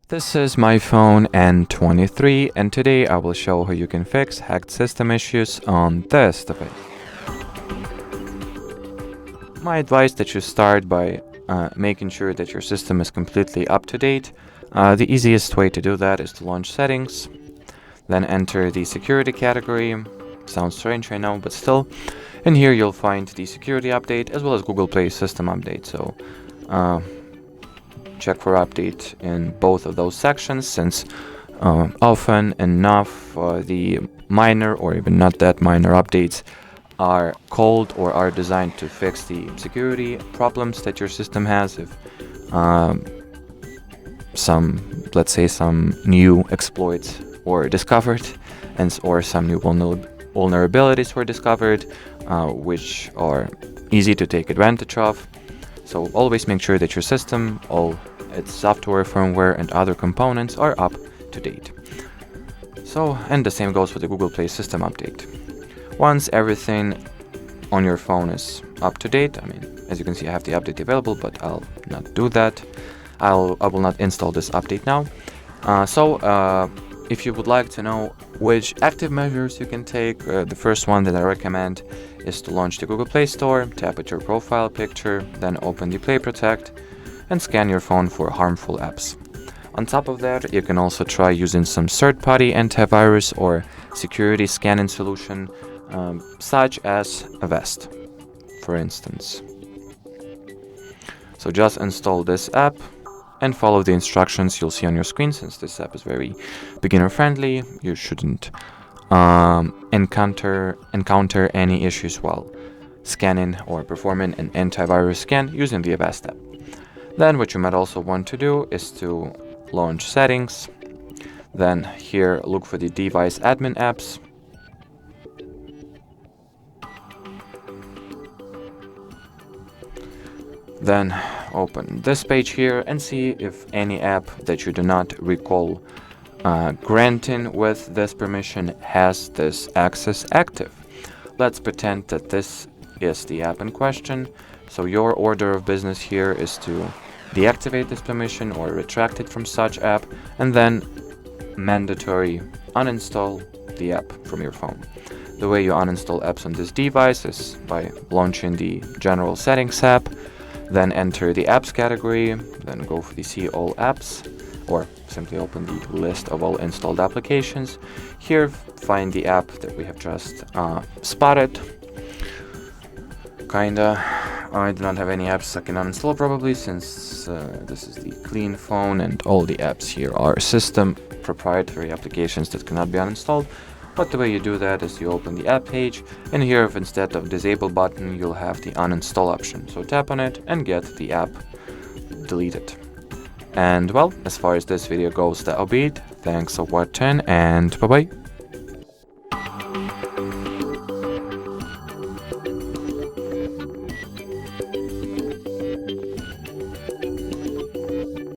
This is my phone N23, and today I will show how you can fix hacked system issues on this device. My advice that you start by making sure that your system is completely up to date. The easiest way to do that is to launch settings, then enter the security category. Sounds strange, I know, but still. And here you'll find the security update as well as Google Play system update. So check for update in both of those sections, since often enough the minor or even not that minor updates are called or are designed to fix the security problems that your system has. If let's say some new exploits were discovered or some new vulnerabilities were discovered, which are easy to take advantage of. So always make sure that your system, all its software, firmware, and other components are up to date. And the same goes for the Google Play system update. Once everything on your phone is up to date, as you can see, I have the update available, but I'll not do that. I will not install this update now. If you would like to know which active measures you can take, the first one that I recommend is to launch the Google Play Store, tap at your profile picture, then open the Play Protect, and scan your phone for harmful apps. On top of that, you can also try using some third-party antivirus or security scanning solution, such as Avast, for instance. So just install this app and follow the instructions you'll see on your screen. Since this app is very beginner friendly, you shouldn't encounter any issues while scanning or performing an antivirus scan using the Avast app. Then what you might also want to do is to launch settings, then here look for the device admin apps, then open this page here and see if any app that you do not recall granting with this permission has this access active. Let's pretend that this is the app in question. So your order of business here is to deactivate this permission or retract it from such app, and then mandatory uninstall the app from your phone. The way you uninstall apps on this device is by launching the general settings app, then enter the apps category, then go for the see all apps, or simply open the list of all installed applications. Here find the app that we have just spotted. I do not have any apps I can uninstall probably, since this is the clean phone and all the apps here are system proprietary applications that cannot be uninstalled. But the way you do that is you open the app page, and here instead of disable button you'll have the uninstall option. So tap on it and get the app deleted. And well, as far as this video goes, that'll be it. Thanks for watching, and bye bye.